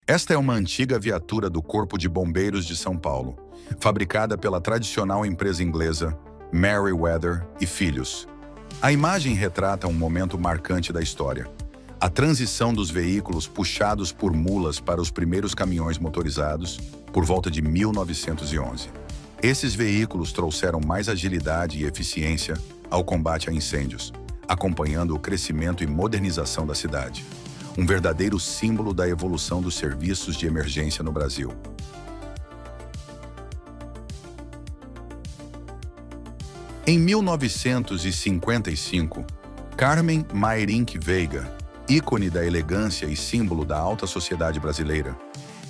Esta é uma antiga viatura do Corpo de Bombeiros de São Paulo, fabricada pela tradicional empresa inglesa Merryweather e Filhos. A imagem retrata um momento marcante da história: a transição dos veículos puxados por mulas para os primeiros caminhões motorizados, por volta de 1911. Esses veículos trouxeram mais agilidade e eficiência ao combate a incêndios, acompanhando o crescimento e modernização da cidade. Um verdadeiro símbolo da evolução dos serviços de emergência no Brasil. Em 1955, Carmen Mairinque Veiga, ícone da elegância e símbolo da alta sociedade brasileira,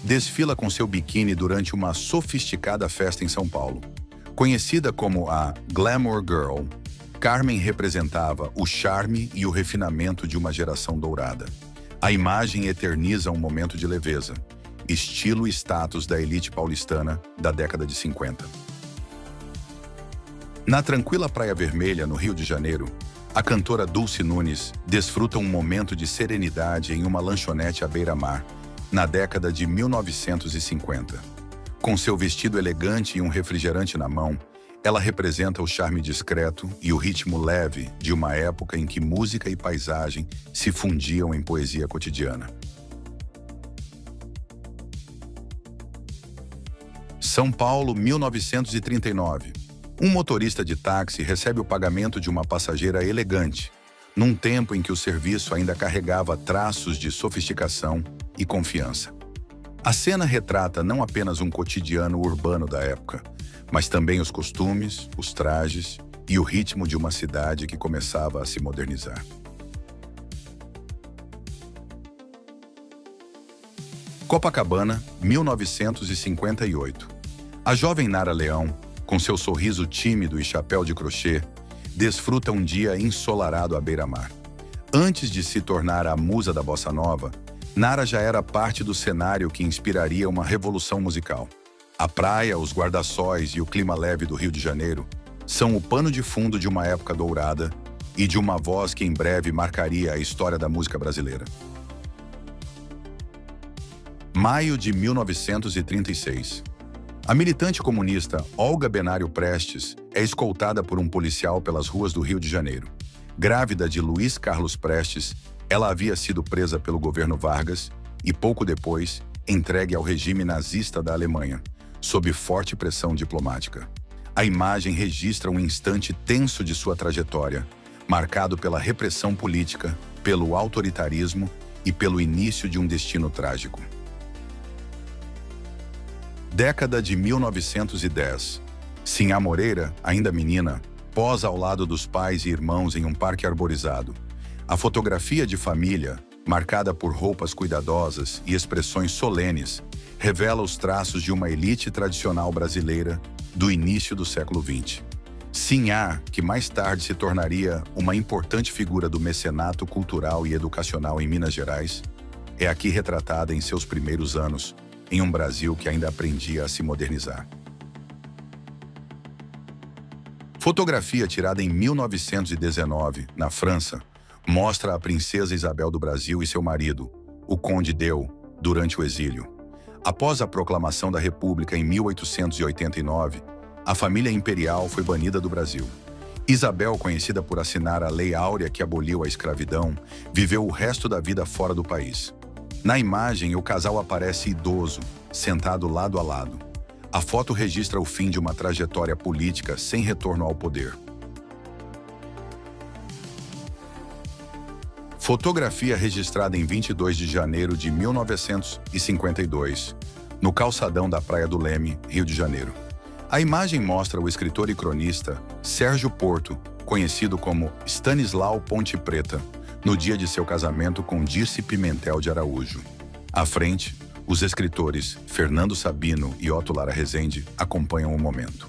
desfila com seu biquíni durante uma sofisticada festa em São Paulo. Conhecida como a Glamour Girl, Carmen representava o charme e o refinamento de uma geração dourada. A imagem eterniza um momento de leveza, estilo e status da elite paulistana da década de 50. Na tranquila Praia Vermelha, no Rio de Janeiro, a cantora Dulce Nunes desfruta um momento de serenidade em uma lanchonete à beira-mar, na década de 1950. Com seu vestido elegante e um refrigerante na mão, ela representa o charme discreto e o ritmo leve de uma época em que música e paisagem se fundiam em poesia cotidiana. São Paulo, 1939. Um motorista de táxi recebe o pagamento de uma passageira elegante, num tempo em que o serviço ainda carregava traços de sofisticação e confiança. A cena retrata não apenas um cotidiano urbano da época, mas também os costumes, os trajes e o ritmo de uma cidade que começava a se modernizar. Copacabana, 1958. A jovem Nara Leão, com seu sorriso tímido e chapéu de crochê, desfruta um dia ensolarado à beira-mar. Antes de se tornar a musa da bossa nova, Nara já era parte do cenário que inspiraria uma revolução musical. A praia, os guarda-sóis e o clima leve do Rio de Janeiro são o pano de fundo de uma época dourada e de uma voz que em breve marcaria a história da música brasileira. Maio de 1936. A militante comunista Olga Benário Prestes é escoltada por um policial pelas ruas do Rio de Janeiro. Grávida de Luiz Carlos Prestes, ela havia sido presa pelo governo Vargas e, pouco depois, entregue ao regime nazista da Alemanha, sob forte pressão diplomática. A imagem registra um instante tenso de sua trajetória, marcado pela repressão política, pelo autoritarismo e pelo início de um destino trágico. Década de 1910. Sinhá Moreira, ainda menina, posa ao lado dos pais e irmãos em um parque arborizado. A fotografia de família, marcada por roupas cuidadosas e expressões solenes, revela os traços de uma elite tradicional brasileira do início do século XX. Sinhá, que mais tarde se tornaria uma importante figura do mecenato cultural e educacional em Minas Gerais, é aqui retratada em seus primeiros anos, em um Brasil que ainda aprendia a se modernizar. Fotografia tirada em 1919, na França, mostra a princesa Isabel do Brasil e seu marido, o conde Deu, durante o exílio. Após a proclamação da República em 1889, a família imperial foi banida do Brasil. Isabel, conhecida por assinar a Lei Áurea que aboliu a escravidão, viveu o resto da vida fora do país. Na imagem, o casal aparece idoso, sentado lado a lado. A foto registra o fim de uma trajetória política sem retorno ao poder. Fotografia registrada em 22 de janeiro de 1952, no calçadão da Praia do Leme, Rio de Janeiro. A imagem mostra o escritor e cronista Sérgio Porto, conhecido como Stanislau Ponte Preta, no dia de seu casamento com Dirce Pimentel de Araújo. À frente, os escritores Fernando Sabino e Otto Lara Rezende acompanham o momento.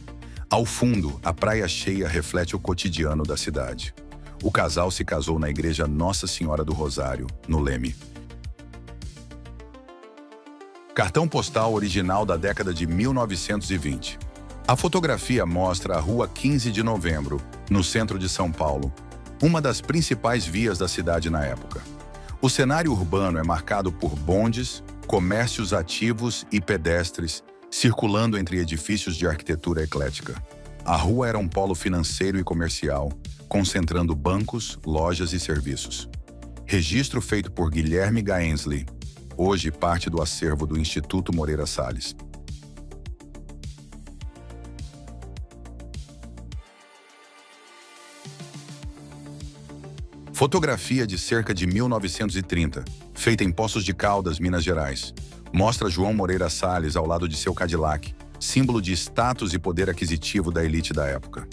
Ao fundo, a praia cheia reflete o cotidiano da cidade. O casal se casou na igreja Nossa Senhora do Rosário, no Leme. Cartão postal original da década de 1920. A fotografia mostra a Rua 15 de Novembro, no centro de São Paulo, uma das principais vias da cidade na época. O cenário urbano é marcado por bondes, comércios ativos e pedestres circulando entre edifícios de arquitetura eclética. A rua era um polo financeiro e comercial, concentrando bancos, lojas e serviços. Registro feito por Guilherme Gaensley, hoje parte do acervo do Instituto Moreira Salles. Fotografia de cerca de 1930, feita em Poços de Caldas, Minas Gerais. Mostra João Moreira Salles ao lado de seu Cadillac, símbolo de status e poder aquisitivo da elite da época.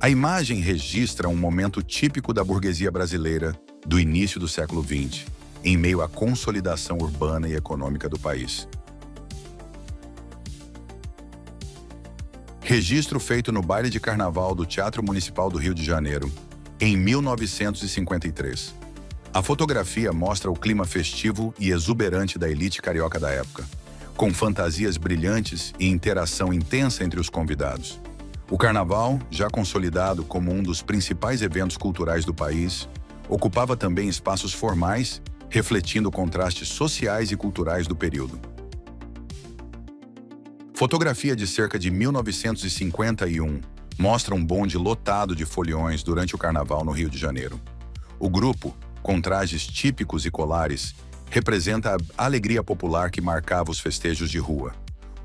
A imagem registra um momento típico da burguesia brasileira do início do século XX, em meio à consolidação urbana e econômica do país. Registro feito no baile de carnaval do Teatro Municipal do Rio de Janeiro, em 1953. A fotografia mostra o clima festivo e exuberante da elite carioca da época, com fantasias brilhantes e interação intensa entre os convidados. O carnaval, já consolidado como um dos principais eventos culturais do país, ocupava também espaços formais, refletindo contrastes sociais e culturais do período. Fotografia de cerca de 1951 mostra um bonde lotado de foliões durante o carnaval no Rio de Janeiro. O grupo, com trajes típicos e colares, representa a alegria popular que marcava os festejos de rua.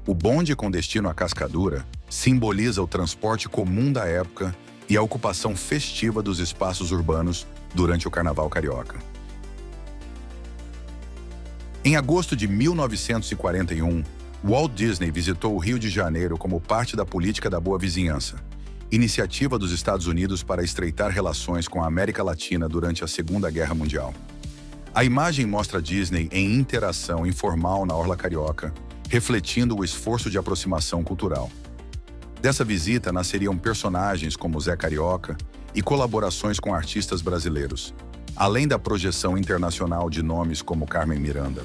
O bonde com destino à Cascadura simboliza o transporte comum da época e a ocupação festiva dos espaços urbanos durante o Carnaval Carioca. Em agosto de 1941, Walt Disney visitou o Rio de Janeiro como parte da política da boa vizinhança, iniciativa dos Estados Unidos para estreitar relações com a América Latina durante a Segunda Guerra Mundial. A imagem mostra Disney em interação informal na Orla Carioca, refletindo o esforço de aproximação cultural. Dessa visita nasceriam personagens como Zé Carioca e colaborações com artistas brasileiros, além da projeção internacional de nomes como Carmen Miranda.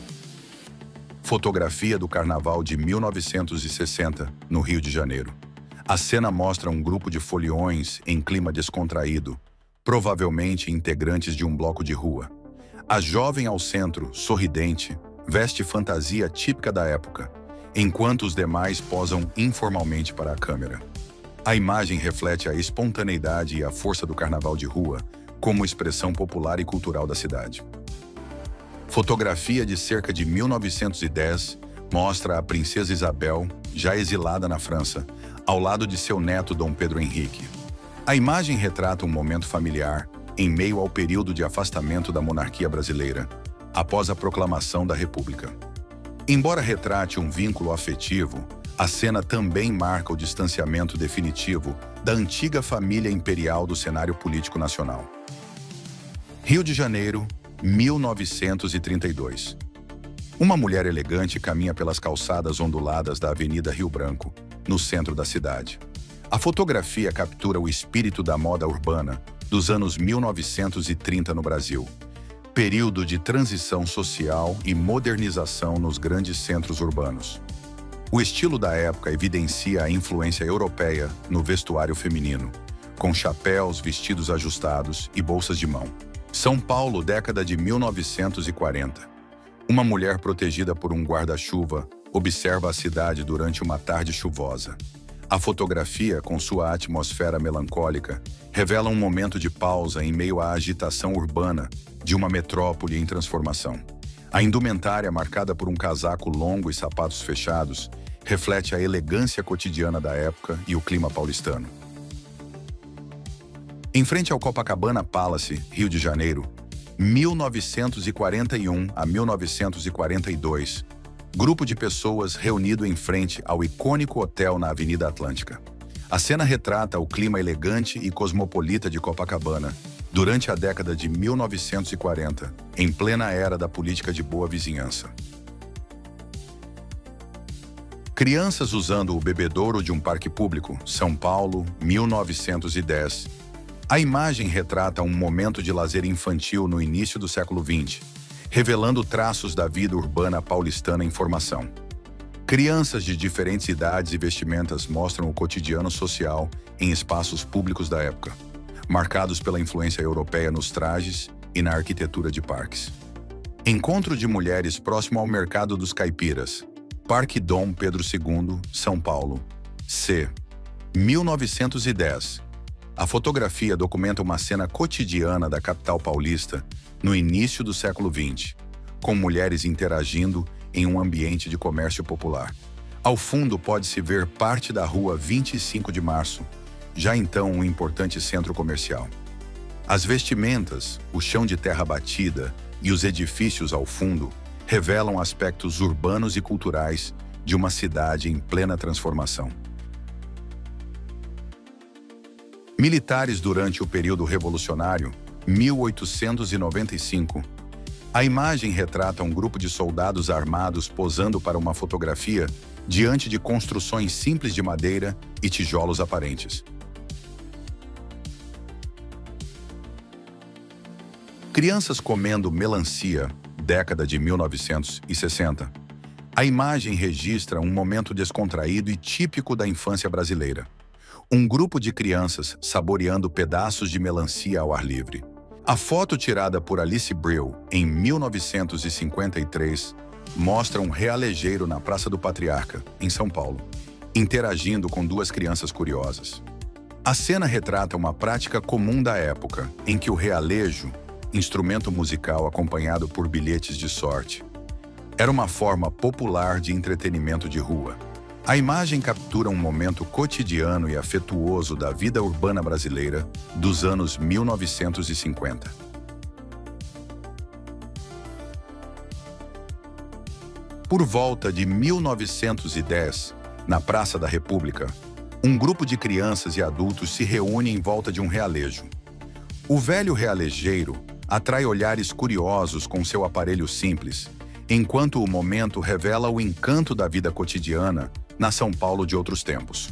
Fotografia do Carnaval de 1960, no Rio de Janeiro. A cena mostra um grupo de foliões em clima descontraído, provavelmente integrantes de um bloco de rua. A jovem ao centro, sorridente, veste fantasia típica da época, enquanto os demais posam informalmente para a câmera. A imagem reflete a espontaneidade e a força do carnaval de rua como expressão popular e cultural da cidade. Fotografia de cerca de 1910 mostra a princesa Isabel, já exilada na França, ao lado de seu neto Dom Pedro Henrique. A imagem retrata um momento familiar em meio ao período de afastamento da monarquia brasileira, após a proclamação da República. Embora retrate um vínculo afetivo, a cena também marca o distanciamento definitivo da antiga família imperial do cenário político nacional. Rio de Janeiro, 1932. Uma mulher elegante caminha pelas calçadas onduladas da Avenida Rio Branco, no centro da cidade. A fotografia captura o espírito da moda urbana dos anos 1930 no Brasil, período de transição social e modernização nos grandes centros urbanos. O estilo da época evidencia a influência europeia no vestuário feminino, com chapéus, vestidos ajustados e bolsas de mão. São Paulo, década de 1940. Uma mulher protegida por um guarda-chuva observa a cidade durante uma tarde chuvosa. A fotografia, com sua atmosfera melancólica, revela um momento de pausa em meio à agitação urbana de uma metrópole em transformação. A indumentária, marcada por um casaco longo e sapatos fechados, reflete a elegância cotidiana da época e o clima paulistano. Em frente ao Copacabana Palace, Rio de Janeiro, 1941 a 1942, grupo de pessoas reunido em frente ao icônico hotel na Avenida Atlântica. A cena retrata o clima elegante e cosmopolita de Copacabana durante a década de 1940, em plena era da política de boa vizinhança. Crianças usando o bebedouro de um parque público, São Paulo, 1910. A imagem retrata um momento de lazer infantil no início do século XX, revelando traços da vida urbana paulistana em formação. Crianças de diferentes idades e vestimentas mostram o cotidiano social em espaços públicos da época, marcados pela influência europeia nos trajes e na arquitetura de parques. Encontro de mulheres próximo ao Mercado dos Caipiras. Parque Dom Pedro II, São Paulo. C. 1910. A fotografia documenta uma cena cotidiana da capital paulista no início do século XX, com mulheres interagindo em um ambiente de comércio popular. Ao fundo pode-se ver parte da rua 25 de Março, já então um importante centro comercial. As vestimentas, o chão de terra batida e os edifícios ao fundo revelam aspectos urbanos e culturais de uma cidade em plena transformação. Militares durante o período revolucionário, 1895. A imagem retrata um grupo de soldados armados posando para uma fotografia diante de construções simples de madeira e tijolos aparentes. Crianças comendo melancia, década de 1960. A imagem registra um momento descontraído e típico da infância brasileira. Um grupo de crianças saboreando pedaços de melancia ao ar livre. A foto tirada por Alice Brill em 1953 mostra um realejeiro na Praça do Patriarca, em São Paulo, interagindo com duas crianças curiosas. A cena retrata uma prática comum da época, em que o realejo, instrumento musical acompanhado por bilhetes de sorte, era uma forma popular de entretenimento de rua. A imagem captura um momento cotidiano e afetuoso da vida urbana brasileira dos anos 1950. Por volta de 1910, na Praça da República, um grupo de crianças e adultos se reúne em volta de um realejo. O velho realejeiro atrai olhares curiosos com seu aparelho simples, enquanto o momento revela o encanto da vida cotidiana na São Paulo de outros tempos.